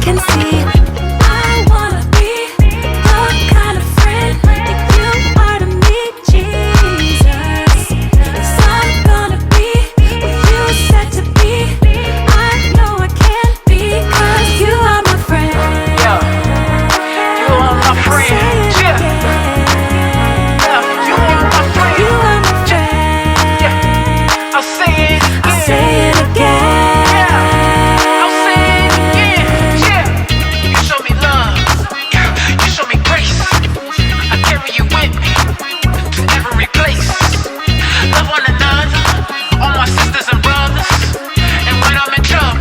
can see. I wanna be the kind of friend that you are to me, Jesus. 'Cause I'm gonna be what you said to be. I know I can be, 'cause you are my friend. Yeah, you are my friend. Say it Yeah. again. You are my friend. You are my friend. Yeah. I'll say it again. I'll say it again. Yeah. I'll say it again. Yeah. You show me love. You show me grace. I carry you with me to every place. Love one another, all my sisters and brothers. And when I'm in trouble,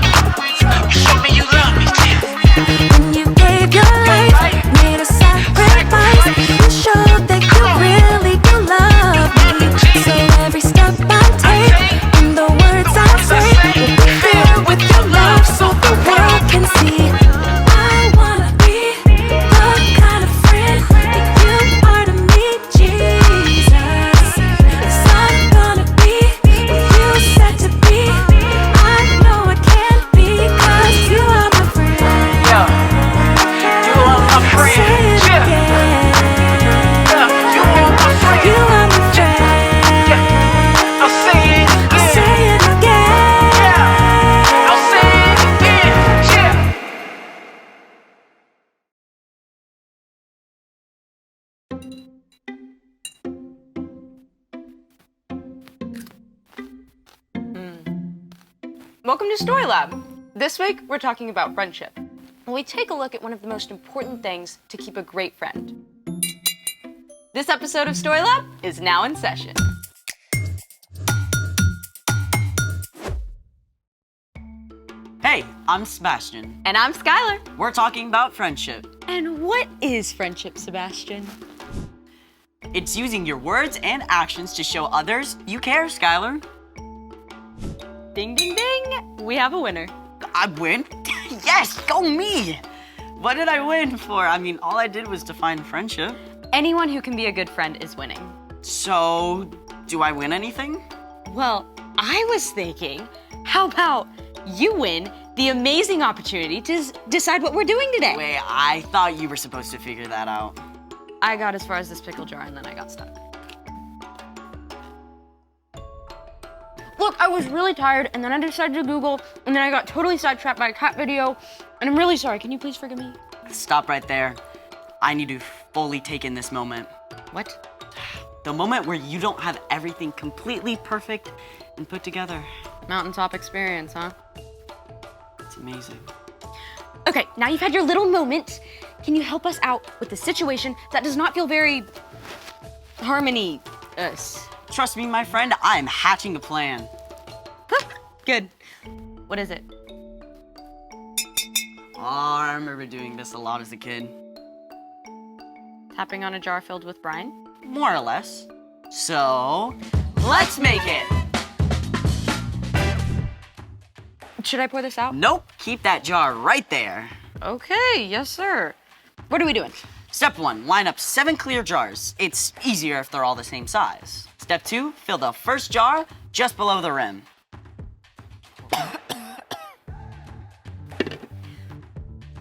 you show me you love me. When you gave your life, made a sacrifice, you showed that you really do love me. So every step I take and the words I say will be filled with your love, so the world can see. I wanna be the kind of friend that you are to me, Jesus. 'Cause I'm gonna be what you said to be. I know I can be, 'cause you are my friend. Yeah. You are my friend. Say it Yeah. again. Yeah. You are my friend. You are my friend. Yeah. I'll say it I'll again. say it again. Yeah. I'll say it again. Yeah. Welcome to Story Lab. This week, we're talking about friendship. And we take a look at one of the most important things to keep a great friend. This episode of Story Lab is now in session. Hey, I'm Sebastian. And I'm Skylar. We're talking about friendship. And what is friendship, Sebastian? It's using your words and actions to show others you care, Skylar. Ding, ding, ding. We have a winner. I win? Yes, go me! What did I win for? I mean, all I did was define friendship. Anyone who can be a good friend is winning. So, do I win anything? Well, I was thinking, how about you win the amazing opportunity to decide what we're doing today? Wait, I thought you were supposed to figure that out. I got as far as this pickle jar and then I got stuck. Look, I was really tired and then I decided to Google and then I got totally sidetracked by a cat video and I'm really sorry. Can you please forgive me? Stop right there. I need to fully take in this moment. What? The moment where you don't have everything completely perfect and put together. Mountaintop experience, huh? It's amazing. Okay, now you've had your little moment. Can you help us out with the situation that does not feel very harmony-us? Trust me, my friend, I am hatching a plan. Good. What is it? Oh, I remember doing this a lot as a kid. Tapping on a jar filled with brine? More or less. So, let's make it! Should I pour this out? Nope, keep that jar right there. Okay, yes, sir. What are we doing? Step 1, line up 7 clear jars. It's easier if they're all the same size. Step 2, fill the first jar just below the rim.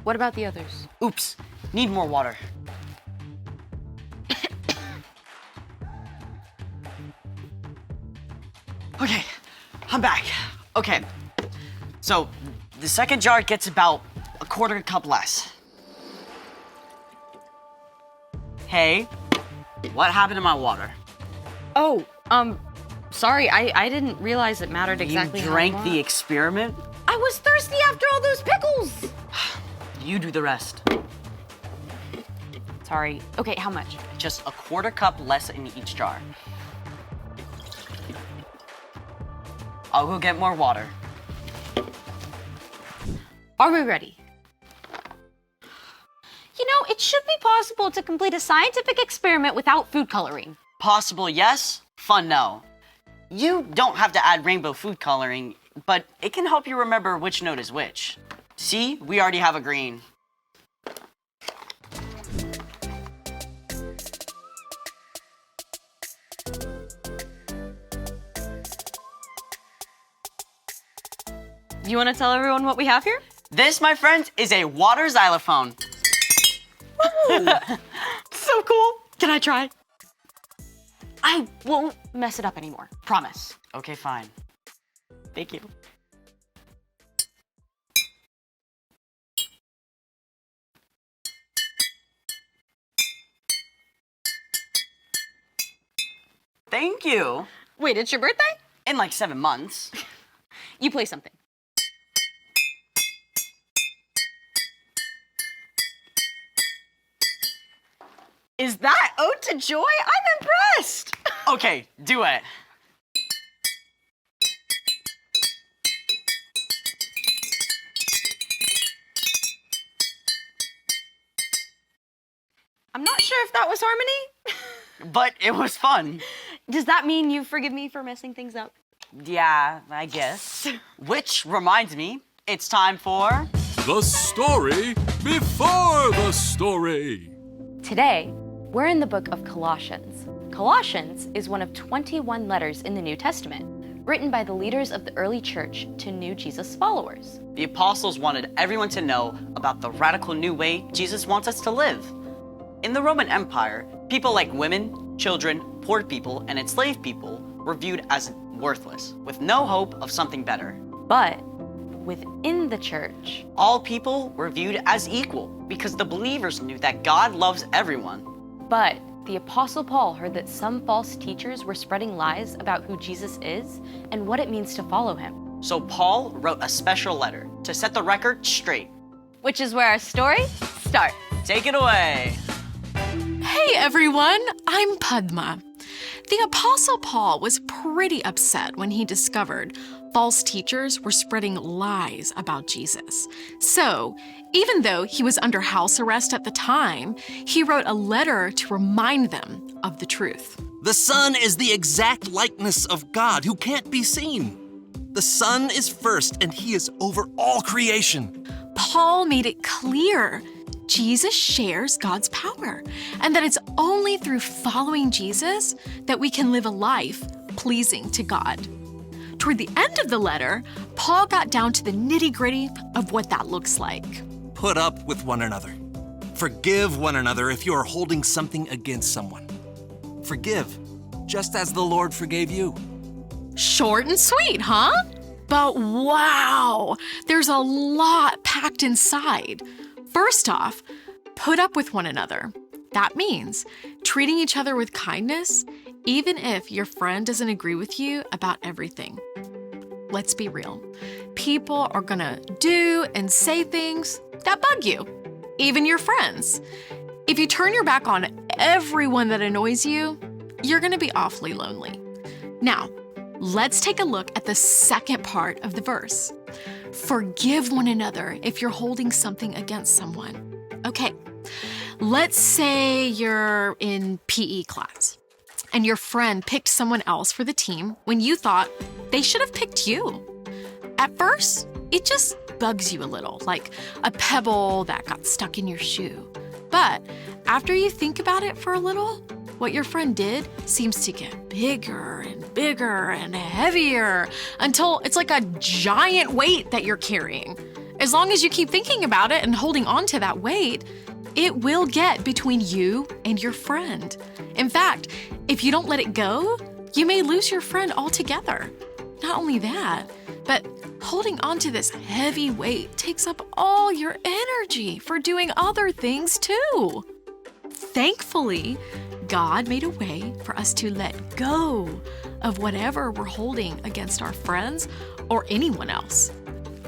What about the others? Oops, need more water. Okay, I'm back. Okay, so the second jar gets about a quarter cup less. Hey, what happened to my water? Oh, sorry, I didn't realize it mattered exactly You how drank much. the experiment? I was thirsty after all those pickles! You do the rest. Sorry. Okay, how much? Just a quarter cup less in each jar. I'll go get more water. Are we ready? You know, it should be possible to complete a scientific experiment without food coloring. Possible, yes. Fun, no. You don't have to add rainbow food coloring, but it can help you remember which note is which. See, we already have a green. You want to tell everyone what we have here? This, my friends, is a water xylophone. So cool. Can I try? I won't mess it up anymore. Promise. Okay, fine. Thank you. Thank you. Wait, it's your birthday? In like 7 months. You play something. Is that Ode to Joy? I'm impressed. Okay, do it. I'm not sure if that was harmony. But it was fun. Does that mean you forgive me for messing things up? Yeah, I guess. Which reminds me, it's time for... The story before the story. Today, we're in the book of Colossians. Colossians is one of 21 letters in the New Testament, written by the leaders of the early church to new Jesus followers. The apostles wanted everyone to know about the radical new way Jesus wants us to live. In the Roman Empire, people like women, children, poor people, and enslaved people were viewed as worthless, with no hope of something better. But within the church, All people were viewed as equal because the believers knew that God loves everyone. but the Apostle Paul heard that some false teachers were spreading lies about who Jesus is and what it means to follow him. So Paul wrote a special letter to set the record straight. Which is where our story starts. Take it away. Hey everyone, I'm Padma. The Apostle Paul was pretty upset when he discovered false teachers were spreading lies about Jesus. So, even though he was under house arrest at the time, he wrote a letter to remind them of the truth. The Son is the exact likeness of God who can't be seen. The Son is first, and he is over all creation. Paul made it clear Jesus shares God's power, and that it's only through following Jesus that we can live a life pleasing to God. Toward the end of the letter, Paul got down to the nitty-gritty of what that looks like. Put up with one another. Forgive one another if you are holding something against someone. Forgive, just as the Lord forgave you. Short and sweet, huh? But wow, there's a lot packed inside. First off, put up with one another. That means treating each other with kindness, even if your friend doesn't agree with you about everything. Let's be real. People are gonna do and say things that bug you, even your friends. If you turn your back on everyone that annoys you, you're gonna be awfully lonely. Now, let's take a look at the second part of the verse. Forgive one another if you're holding something against someone. Okay, let's say you're in PE class and your friend picked someone else for the team when you thought they should have picked you. At first, it just bugs you a little, like a pebble that got stuck in your shoe. But after you think about it for a little, what your friend did seems to get bigger and bigger and heavier until it's like a giant weight that you're carrying. As long as you keep thinking about it and holding on to that weight, it will get between you and your friend. In fact, if you don't let it go, you may lose your friend altogether. Not only that, but holding on to this heavy weight takes up all your energy for doing other things too. Thankfully, God made a way for us to let go of whatever we're holding against our friends or anyone else.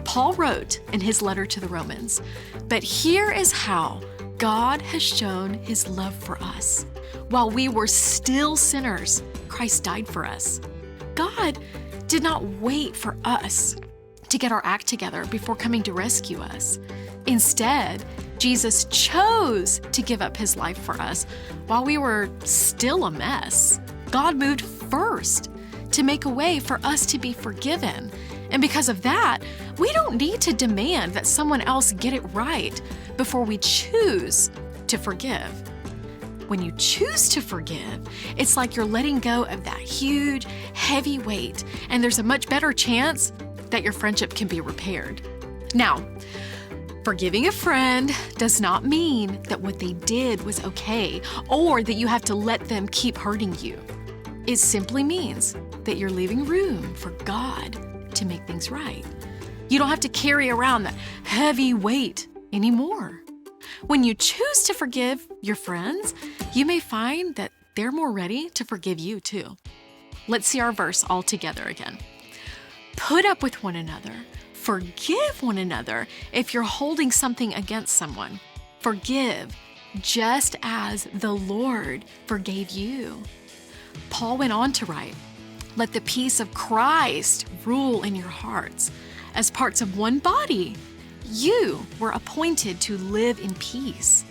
Paul wrote in his letter to the Romans, "But here is how God has shown his love for us. While we were still sinners, Christ died for us." God did not wait for us to get our act together before coming to rescue us. Instead, Jesus chose to give up his life for us while we were still a mess. God moved first to make a way for us to be forgiven. And because of that, we don't need to demand that someone else get it right before we choose to forgive. When you choose to forgive, it's like you're letting go of that huge, heavy weight, and there's a much better chance that your friendship can be repaired. Now, Forgiving a friend does not mean that what they did was okay or that you have to let them keep hurting you. It simply means that you're leaving room for God to make things right. You don't have to carry around that heavy weight anymore. When you choose to forgive your friends, you may find that they're more ready to forgive you too. Let's see our verse all together again. Put up with one another. Forgive one another if you're holding something against someone. Forgive just as the Lord forgave you. Paul went on to write, let the peace of Christ rule in your hearts. As parts of one body, you were appointed to live in peace.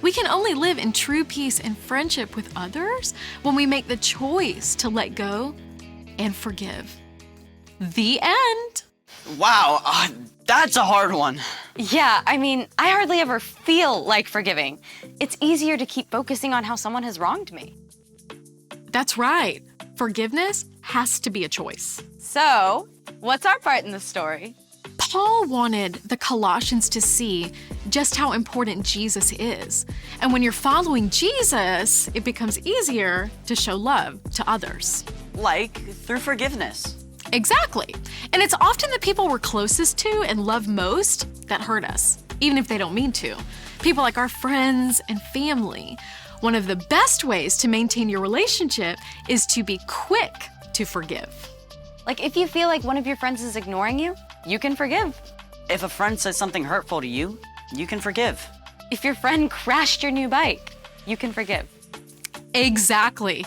We can only live in true peace and friendship with others when we make the choice to let go and forgive. The end. Wow, that's a hard one. Yeah, I mean, I hardly ever feel like forgiving. It's easier to keep focusing on how someone has wronged me. That's right. Forgiveness has to be a choice. So, what's our part in the story? Paul wanted the Colossians to see just how important Jesus is. And when you're following Jesus, it becomes easier to show love to others. Like through forgiveness. Exactly. And it's often the people we're closest to and love most that hurt us, even if they don't mean to. People like our friends and family. One of the best ways to maintain your relationship is to be quick to forgive. Like if you feel like one of your friends is ignoring you, you can forgive. If a friend says something hurtful to you, you can forgive. If your friend crashed your new bike, you can forgive. Exactly.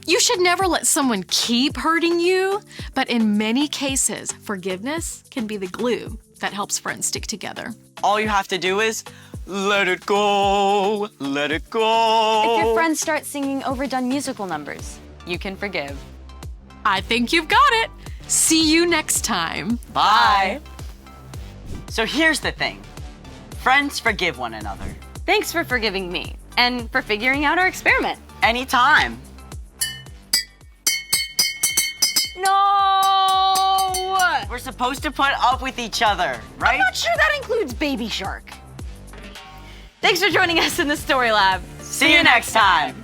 You should never let someone keep hurting you, but in many cases, forgiveness can be the glue that helps friends stick together. All you have to do is let it go, let it go. If your friends start singing overdone musical numbers, you can forgive. I think you've got it. See you next time. Bye. So here's the thing. Friends forgive one another. Thanks for forgiving me and for figuring out our experiment. Anytime. No! We're supposed to put up with each other, right? I'm not sure that includes Baby Shark. Thanks for joining us in the Story Lab. See you next time.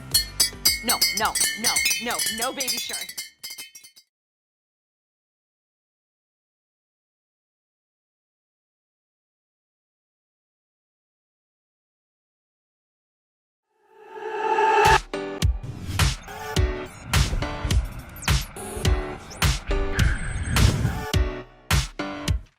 No Baby Shark.